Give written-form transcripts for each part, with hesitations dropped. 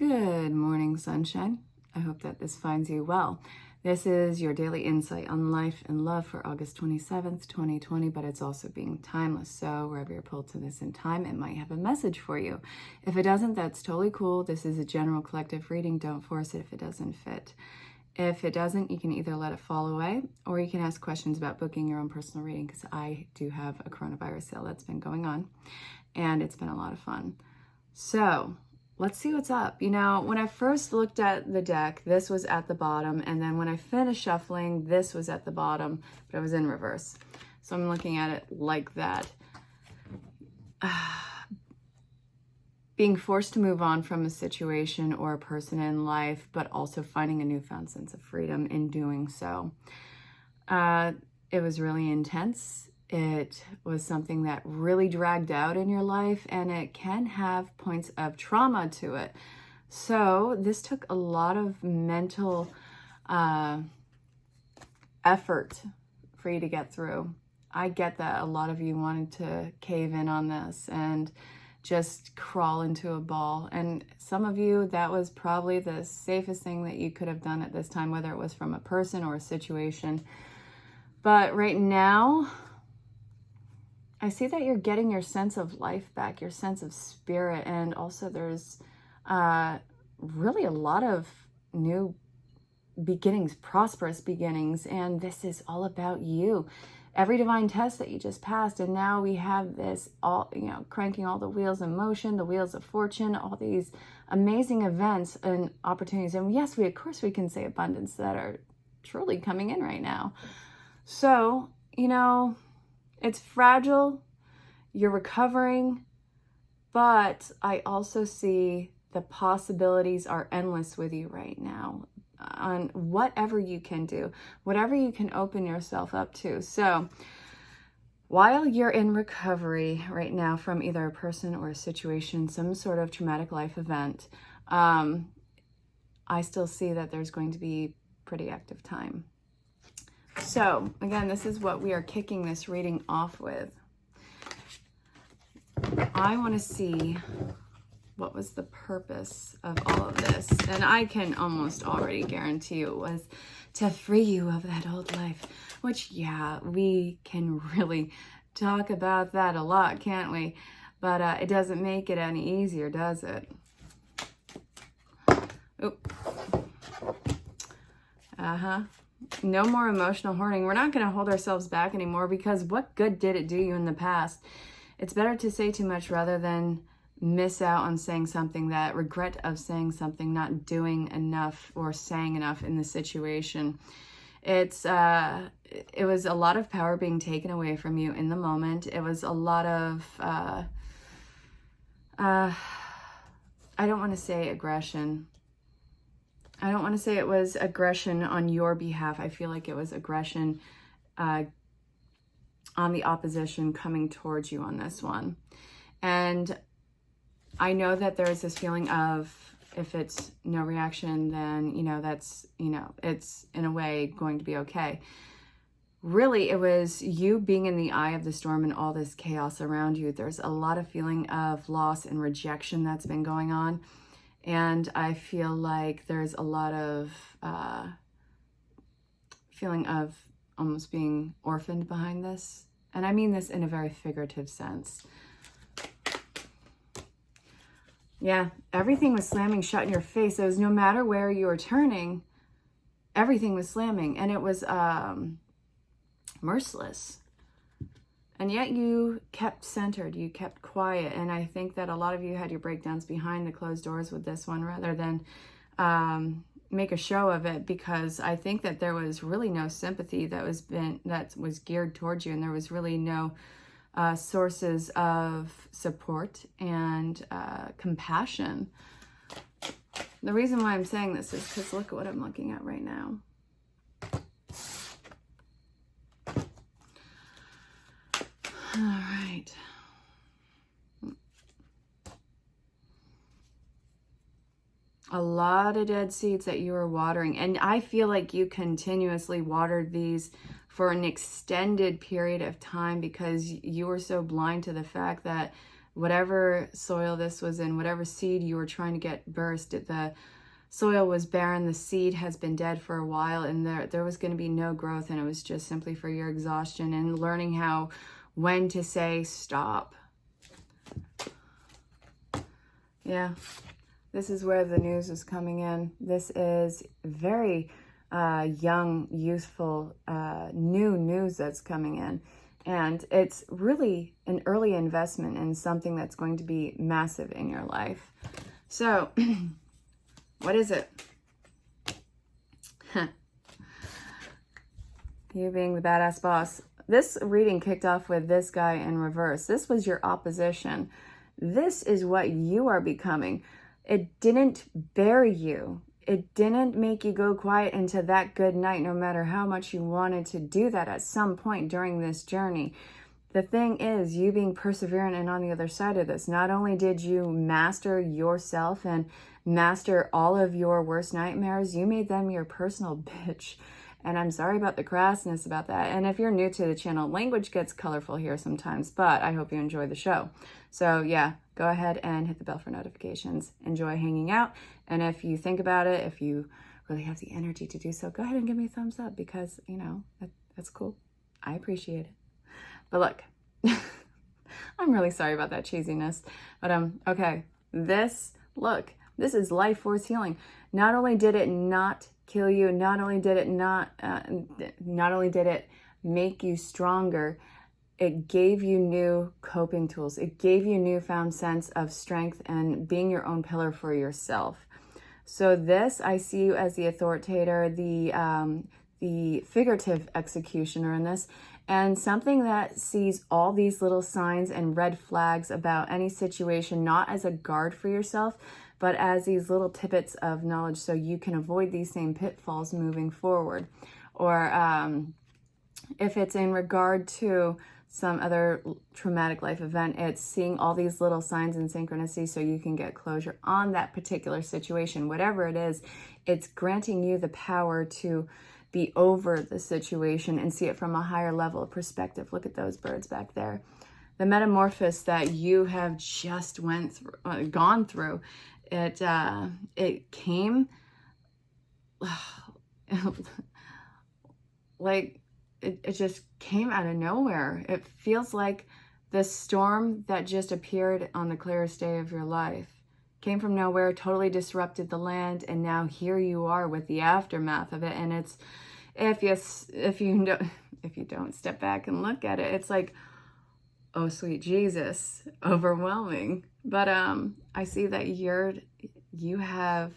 Good morning, sunshine. I hope that this finds you well. This is your daily insight on life and love for August 27th, 2020, but it's also being timeless. So wherever you're pulled to this in time, it might have a message for you. If it doesn't, that's totally cool. This is a general collective reading. Don't force it if it doesn't fit. If it doesn't, you can either let it fall away or you can ask questions about booking your own personal reading, because I do have a coronavirus sale that's been going on and it's been a lot of fun. So let's see what's up. You know, when I first looked at the deck, this was at the bottom. And then when I finished shuffling, this was at the bottom, but it was in reverse. So I'm looking at it like that. Being forced to move on from a situation or a person in life, but also finding a newfound sense of freedom in doing so. It was really intense. It was something that really dragged out in your life, and it can have points of trauma to it. So this took a lot of mental effort for you to get through. I get that a lot of you wanted to cave in on this and just crawl into a ball. And some of you, that was probably the safest thing that you could have done at this time, whether it was from a person or a situation. But right now, I see that you're getting your sense of life back, your sense of spirit, and also there's really a lot of new beginnings, prosperous beginnings, and this is all about you. Every divine test that you just passed, and now we have this all, cranking all the wheels in motion, the wheels of fortune, all these amazing events and opportunities. And yes, of course we can say abundance that are truly coming in right now. So, it's fragile, you're recovering, but I also see the possibilities are endless with you right now on whatever you can do, whatever you can open yourself up to. So while you're in recovery right now from either a person or a situation, some sort of traumatic life event, I still see that there's going to be pretty active time. So again, this is what we are kicking this reading off with. I want to see what was the purpose of all of this. And I can almost already guarantee you it was to free you of that old life, which, yeah, we can really talk about that a lot, can't we? But it doesn't make it any easier, does it? Oop. No more emotional hoarding. We're not going to hold ourselves back anymore, because what good did it do you in the past? It's better to say too much rather than miss out on saying something, that regret of saying something, not doing enough or saying enough in the situation. It was a lot of power being taken away from you in the moment. It was a lot of, I don't want to say aggression. I don't want to say it was aggression on your behalf. I feel like it was aggression on the opposition coming towards you on this one. And I know that there is this feeling of, if it's no reaction, then, that's, it's in a way going to be okay. Really, it was you being in the eye of the storm and all this chaos around you. There's a lot of feeling of loss and rejection that's been going on. And I feel like there's a lot of feeling of almost being orphaned behind this. And I mean this in a very figurative sense. Yeah, everything was slamming shut in your face. It was no matter where you were turning, everything was slamming. And it was merciless. And yet you kept centered, you kept quiet. And I think that a lot of you had your breakdowns behind the closed doors with this one, rather than make a show of it, because I think that there was really no sympathy that was geared towards you, and there was really no sources of support and compassion. The reason why I'm saying this is because look at what I'm looking at right now. All right. A lot of dead seeds that you were watering. And I feel like you continuously watered these for an extended period of time, because you were so blind to the fact that whatever soil this was in, whatever seed you were trying to get burst, the soil was barren, the seed has been dead for a while, and there was going to be no growth, and it was just simply for your exhaustion and learning when to say stop. Yeah, this is where the news is coming in. This is very young, youthful, new news that's coming in. And it's really an early investment in something that's going to be massive in your life. So, what is it? You being the badass boss. This reading kicked off with this guy in reverse. This was your opposition. This is what you are becoming. It didn't bury you. It didn't make you go quiet into that good night, no matter how much you wanted to do that at some point during this journey. The thing is, you being perseverant and on the other side of this, not only did you master yourself and master all of your worst nightmares, you made them your personal bitch. And I'm sorry about the crassness about that. And if you're new to the channel, language gets colorful here sometimes, but I hope you enjoy the show. So yeah, go ahead and hit the bell for notifications. Enjoy hanging out. And if you think about it, if you really have the energy to do so, go ahead and give me a thumbs up because, you know, that's cool. I appreciate it. But look, I'm really sorry about that cheesiness. But okay, this is life force healing. Not only did it not kill you, not only did it make you stronger, it gave you new coping tools. It gave you a newfound sense of strength and being your own pillar for yourself. So this, I see you as the authoritator, the figurative executioner in this, and something that sees all these little signs and red flags about any situation, not as a guard for yourself, but as these little tidbits of knowledge so you can avoid these same pitfalls moving forward. Or if it's in regard to some other traumatic life event, it's seeing all these little signs and synchronicities so you can get closure on that particular situation. Whatever it is, it's granting you the power to be over the situation and see it from a higher level of perspective. Look at those birds back there. The metamorphosis that you have just gone through, it came like it just came out of nowhere. It feels like the storm that just appeared on the clearest day of your life came from nowhere, totally disrupted the land, and now here you are with the aftermath of it. And it's if you don't step back and look at it, it's like, oh sweet Jesus, overwhelming. But I see that you have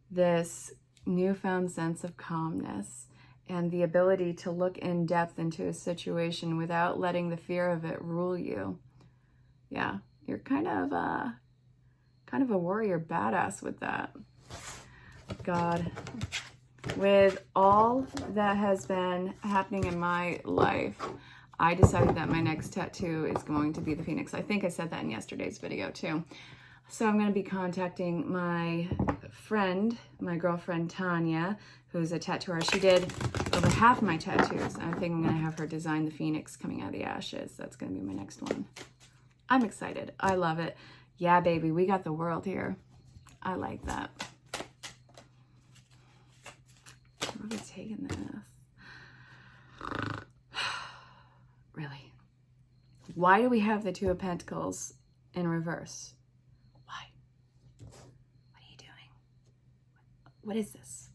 this newfound sense of calmness and the ability to look in depth into a situation without letting the fear of it rule you. Yeah, you're kind of a warrior badass with that. God, with all that has been happening in my life, I decided that my next tattoo is going to be the Phoenix. I think I said that in yesterday's video too. So I'm going to be contacting my friend, my girlfriend Tanya, who's a tattoo artist. She did over half of my tattoos. I think I'm going to have her design the Phoenix coming out of the ashes. That's going to be my next one. I'm excited. I love it. Yeah, baby, we got the world here. I like that. Where are we taking this? Really? Why do we have the Two of Pentacles in reverse? Why? What are you doing? What is this?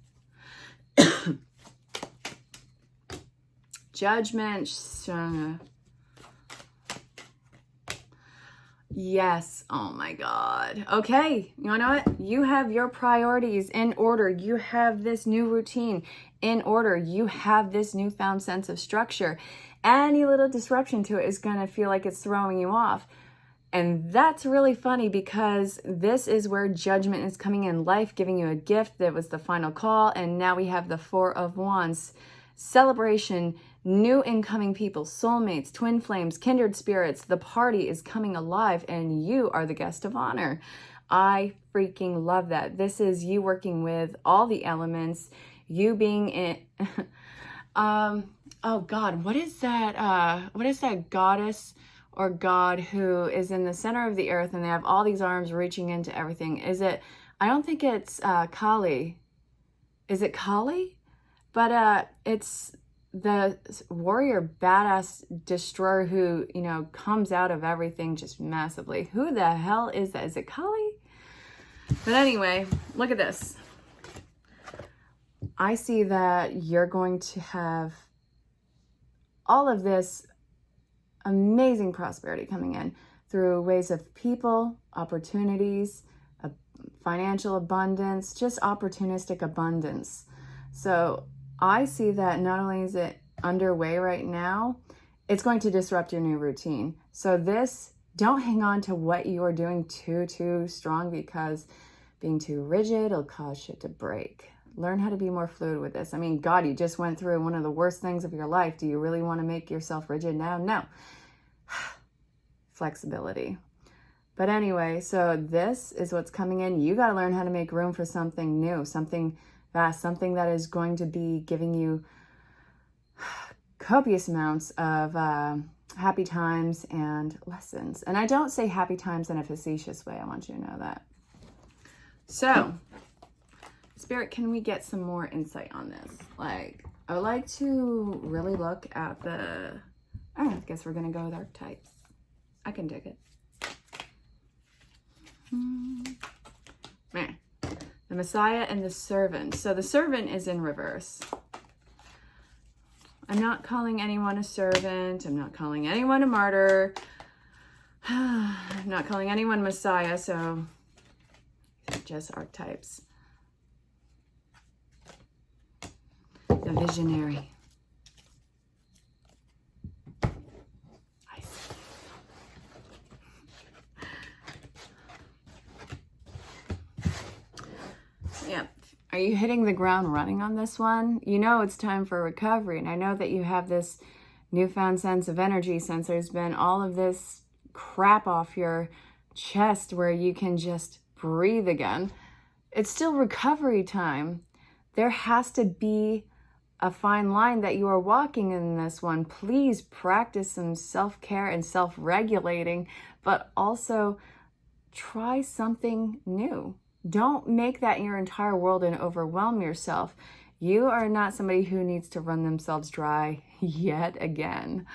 Judgment. Yes. Oh my God. Okay. You know what? You have your priorities in order. You have this new routine in order. You have this newfound sense of structure. Any little disruption to it is going to feel like it's throwing you off. And that's really funny because this is where judgment is coming in. Life giving you a gift that was the final call. And now we have the Four of Wands. Celebration, new incoming people, soulmates, twin flames, kindred spirits. The party is coming alive and you are the guest of honor. I freaking love that. This is you working with all the elements, you being in... oh God, what is that goddess or God who is in the center of the earth and they have all these arms reaching into everything. Is it, I don't think it's Kali. Is it Kali? But it's the warrior badass destroyer who, you know, comes out of everything just massively. Who the hell is that? Is it Kali? But anyway, look at this. I see that you're going to have all of this amazing prosperity coming in through ways of people, opportunities, financial abundance, just opportunistic abundance. So I see that not only is it underway right now, it's going to disrupt your new routine. So this, don't hang on to what you are doing too strong, because being too rigid will cause shit to break. Learn how to be more fluid with this. I mean, God, you just went through one of the worst things of your life. Do you really want to make yourself rigid now? No. Flexibility. But anyway, so this is what's coming in. You got to learn how to make room for something new, something vast, something that is going to be giving you copious amounts of happy times and lessons. And I don't say happy times in a facetious way. I want you to know that. So, Spirit, can we get some more insight on this? Like, I would like to really look at the, I guess we're going to go with archetypes. I can dig it. Man. The Messiah and the Servant. So the Servant is in reverse. I'm not calling anyone a servant. I'm not calling anyone a martyr. I'm not calling anyone Messiah, so just archetypes. The visionary. I see. Yeah. Are you hitting the ground running on this one? You know it's time for recovery, and I know that you have this newfound sense of energy since there's been all of this crap off your chest where you can just breathe again. It's still recovery time. There has to be a fine line that you are walking in this one. Please practice some self-care and self-regulating, but also try something new. Don't make that your entire world and overwhelm yourself. You are not somebody who needs to run themselves dry yet again.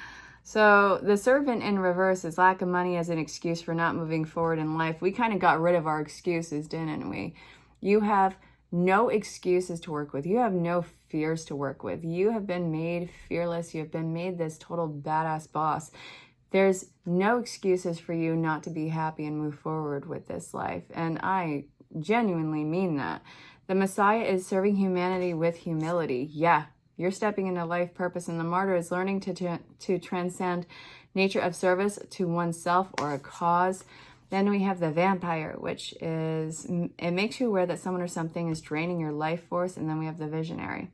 So the Servant in reverse is lack of money as an excuse for not moving forward in life. We kind of got rid of our excuses, didn't we? You have no excuses to work with. You have no fears to work with. You have been made fearless. You have been made this total badass boss. There's no excuses for you not to be happy and move forward with this life. And I genuinely mean that. The Messiah is serving humanity with humility. Yeah, you're stepping into life purpose, and the martyr is learning to transcend nature of service to oneself or a cause. Then we have the vampire, which is, it makes you aware that someone or something is draining your life force. And then we have the visionary,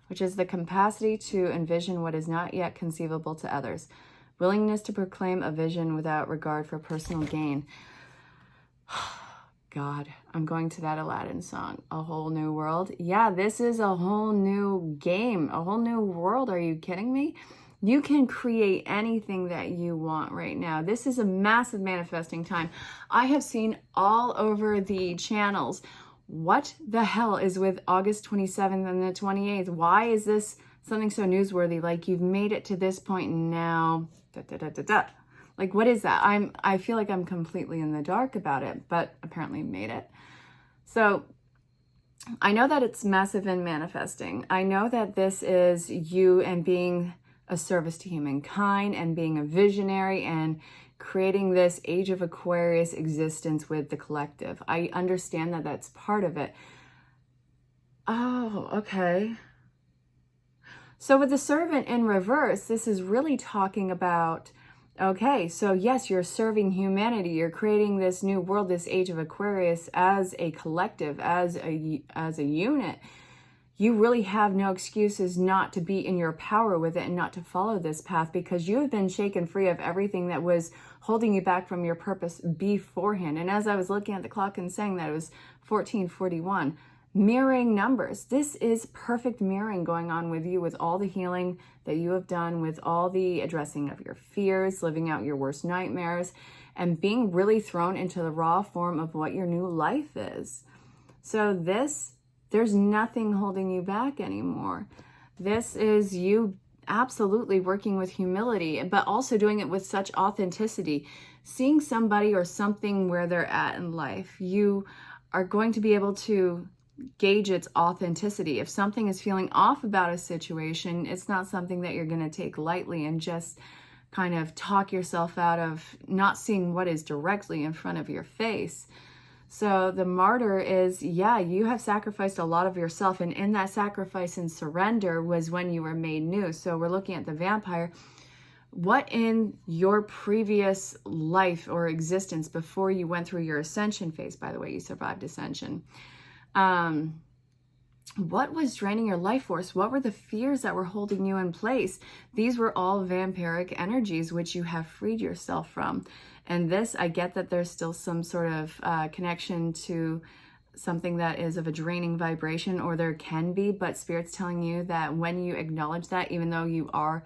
which is the capacity to envision what is not yet conceivable to others. Willingness to proclaim a vision without regard for personal gain. God, I'm going to that Aladdin song, A Whole New World. Yeah, this is a whole new game, a whole new world. Are you kidding me? You can create anything that you want right now. This is a massive manifesting time. I have seen all over the channels, what the hell is with August 27th and the 28th? Why is this something so newsworthy? Like, you've made it to this point and now, Like, what is that? I feel like I'm completely in the dark about it, but apparently made it. So I know that it's massive and manifesting. I know that this is you and being a service to humankind and being a visionary and creating this age of Aquarius existence with the collective. I understand that that's part of it. Oh, okay. So with the Servant in reverse, this is really talking about, okay, so yes, you're serving humanity. You're creating this new world, this age of Aquarius as a collective, as a unit. You really have no excuses not to be in your power with it and not to follow this path, because you have been shaken free of everything that was holding you back from your purpose beforehand. And as I was looking at the clock and saying that, it was 1441. mirroring numbers. This is perfect mirroring going on with you, with all the healing that you have done, with all the addressing of your fears, living out your worst nightmares, and being really thrown into the raw form of what your new life is. So there's nothing holding you back anymore. This is you absolutely working with humility, but also doing it with such authenticity. Seeing somebody or something where they're at in life, you are going to be able to gauge its authenticity. If something is feeling off about a situation, it's not something that you're going to take lightly and just kind of talk yourself out of not seeing what is directly in front of your face. So the martyr is, yeah, you have sacrificed a lot of yourself, and in that sacrifice and surrender was when you were made new. So we're looking at the vampire. What in your previous life or existence before you went through your ascension phase, by the way, you survived ascension, what was draining your life force? What were the fears that were holding you in place? These were all vampiric energies which you have freed yourself from. And this, I get that there's still some sort of connection to something that is of a draining vibration, or there can be, but Spirit's telling you that when you acknowledge that, even though you are,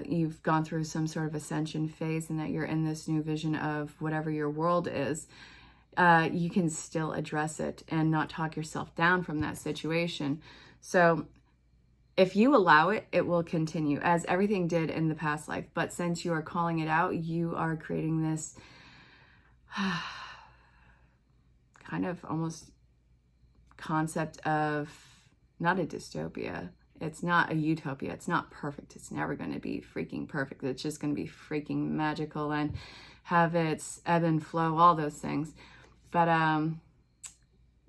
you've gone through some sort of ascension phase and that you're in this new vision of whatever your world is, you can still address it and not talk yourself down from that situation. So if you allow it, it will continue, as everything did in the past life. But since you are calling it out, you are creating this kind of almost concept of not a dystopia. It's not a utopia. It's not perfect. It's never going to be freaking perfect. It's just going to be freaking magical and have its ebb and flow, all those things. But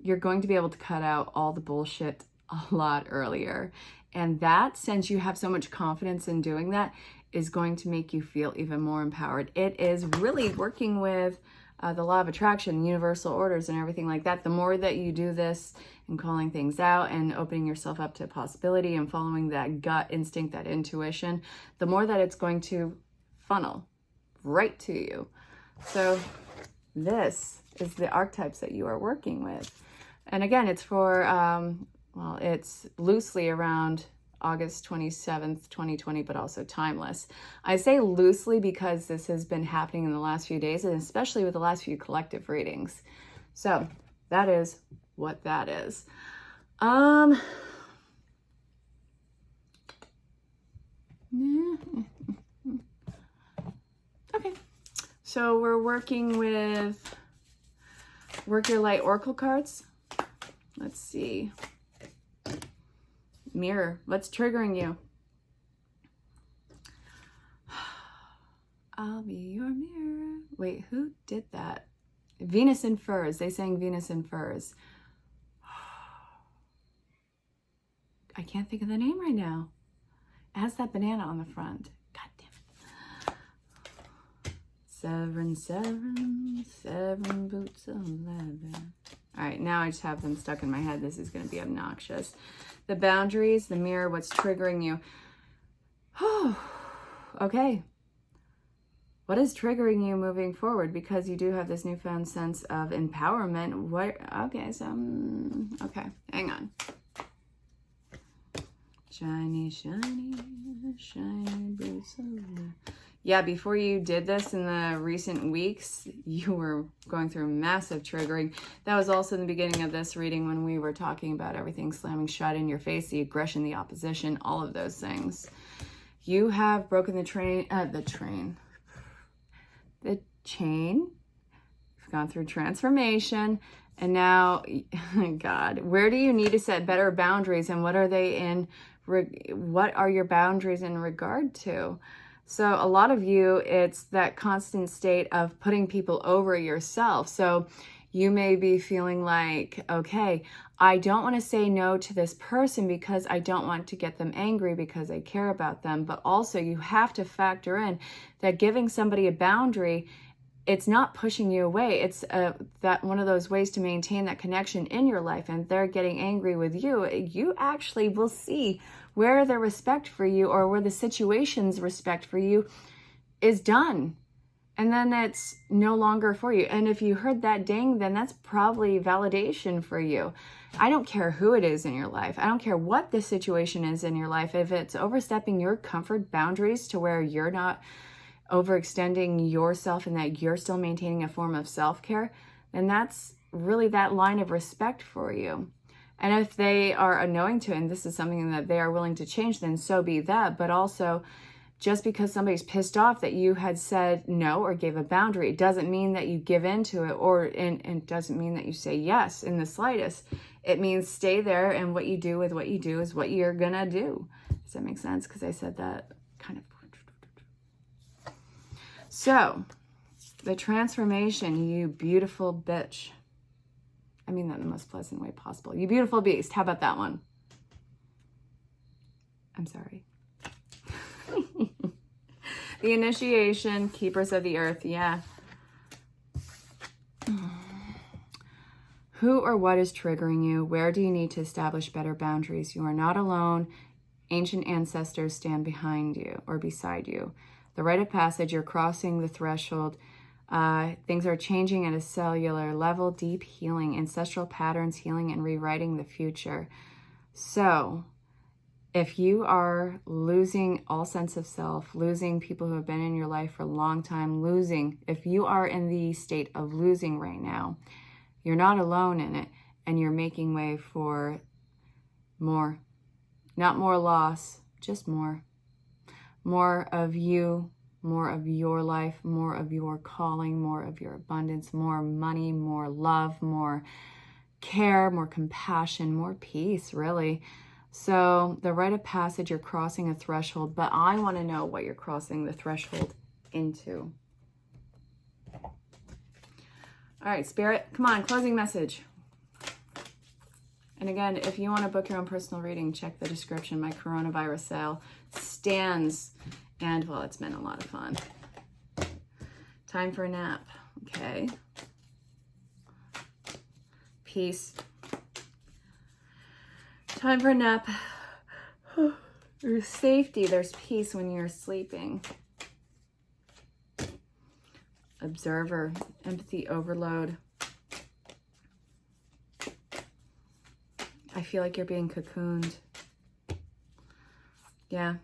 you're going to be able to cut out all the bullshit a lot earlier. And that, since you have so much confidence in doing that, is going to make you feel even more empowered. It is really working with the law of attraction, universal orders, and everything like that. The more that you do this and calling things out and opening yourself up to possibility and following that gut instinct, that intuition, the more that it's going to funnel right to you. So this is the archetypes that you are working with. And again, it's for, well, it's loosely around August 27th, 2020, but also timeless. I say loosely because this has been happening in the last few days, and especially with the last few collective readings. So that is what that is. Okay, so we're working with Work Your Light Oracle cards. Let's see. Mirror, what's triggering you? I'll be your mirror. Wait, who did that? Venus in Furs. They sang Venus in Furs. I can't think of the name right now. It has that banana on the front. God damn it. Seven boots of leather. All right, now I just have them stuck in my head. This is going to be obnoxious. The boundaries, the mirror, what's triggering you. Okay. What is triggering you moving forward? Because you do have this newfound sense of empowerment. What? Okay, so, okay, hang on. Shiny, shiny, shiny boots of leather. Yeah, before you did this in the recent weeks, you were going through massive triggering. That was also in the beginning of this reading when we were talking about everything slamming shut in your face, the aggression, the opposition, all of those things. You have broken the chain. You've gone through transformation. And now, God, where do you need to set better boundaries, and what are they in? What are your boundaries in regard to? So a lot of you, it's that constant state of putting people over yourself. So you may be feeling like, okay, I don't want to say no to this person because I don't want to get them angry because I care about them. But also you have to factor in that giving somebody a boundary, it's not pushing you away. It's that one of those ways to maintain that connection in your life, and they're getting angry with you. You actually will see where the respect for you, or where the situation's respect for you is done. and then it's no longer for you. And if you heard that ding, then that's probably validation for you. I don't care who it is in your life. I don't care what the situation is in your life. If it's overstepping your comfort boundaries to where you're not overextending yourself and that you're still maintaining a form of self-care, then that's really that line of respect for you. And if they are unknowing to it, and this is something that they are willing to change, then so be that. But also, just because somebody's pissed off that you had said no or gave a boundary, it doesn't mean that you give into it, and doesn't mean that you say yes in the slightest. It means stay there, and what you do with what you do is what you're gonna do. Does that make sense? Because I said that kind of. So, the transformation, you beautiful bitch. I mean that in the most pleasant way possible. You beautiful beast. How about that one? I'm sorry. The initiation, keepers of the earth, yeah. Who or what is triggering you? Where do you need to establish better boundaries? You are not alone. Ancient ancestors stand behind you or beside you. The rite of passage, you're crossing the threshold. Things are changing at a cellular level, deep healing, ancestral patterns, healing and rewriting the future. So, if you are losing all sense of self, losing people who have been in your life for a long time, if you are in the state of losing right now, you're not alone in it, and you're making way for more. Not more loss, just more. More of you, more of your life, more of your calling, more of your abundance, more money, more love, more care, more compassion, more peace, really. So the rite of passage, you're crossing a threshold, but I want to know what you're crossing the threshold into. All right, Spirit, come on, closing message. And again, if you want to book your own personal reading, check the description. My coronavirus sale stands, and well, it's been a lot of fun. Time for a nap. Okay. Peace. Time for a nap. There's safety, there's peace when you're sleeping. Observer, empathy overload. I feel like you're being cocooned. Yeah.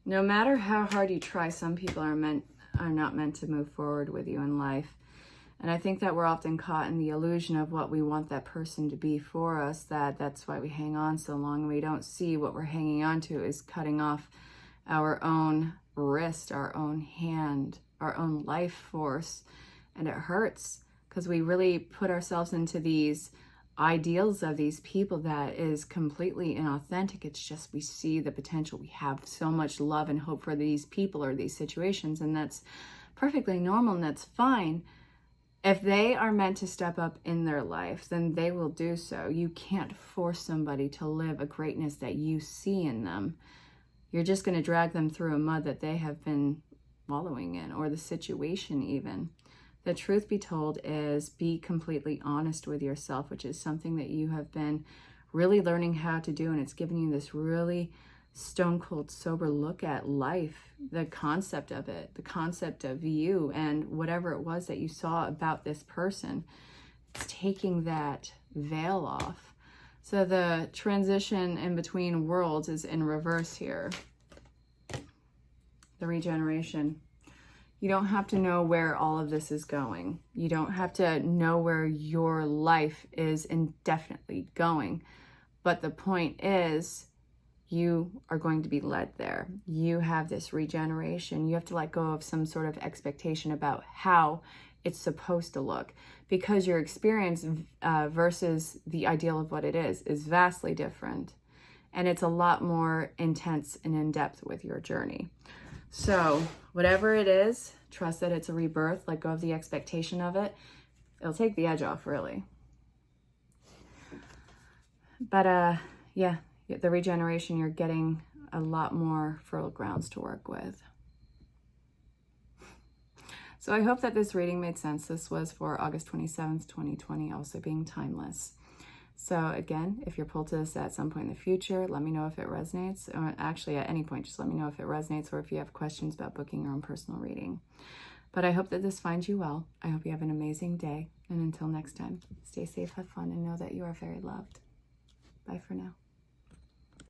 No matter how hard you try, some people are not meant to move forward with you in life. And I think that we're often caught in the illusion of what we want that person to be for us, that's why we hang on so long, and we don't see what we're hanging on to is cutting off our own wrist, our own hand, our own life force. And it hurts because we really put ourselves into these ideals of these people that is completely inauthentic. It's just we see the potential. We have so much love and hope for these people or these situations, and that's perfectly normal and that's fine. If they are meant to step up in their life, then they will do so. You can't force somebody to live a greatness that you see in them. You're just going to drag them through a mud that they have been wallowing in, or the situation even. The truth be told is be completely honest with yourself, which is something that you have been really learning how to do, and it's given you this really stone cold sober look at life, the concept of it, the concept of you, and whatever it was that you saw about this person. It's taking that veil off. So the transition in between worlds is in reverse here. The regeneration. You don't have to know where all of this is going. You don't have to know where your life is indefinitely going. But the point is, you are going to be led there. You have this regeneration. You have to let go of some sort of expectation about how it's supposed to look, because your experience versus the ideal of what it is vastly different. And it's a lot more intense and in-depth with your journey. So whatever it is, trust that it's a rebirth. Let go of the expectation of it. It'll take the edge off, really. But yeah, the regeneration, you're getting a lot more fertile grounds to work with. So I hope that this reading made sense. This was for August 27th, 2020, also being timeless. So again, if you're pulled to this at some point in the future, let me know if it resonates. Or actually, at any point, just let me know if it resonates or if you have questions about booking your own personal reading. But I hope that this finds you well. I hope you have an amazing day. And until next time, stay safe, have fun, and know that you are very loved. Bye for now.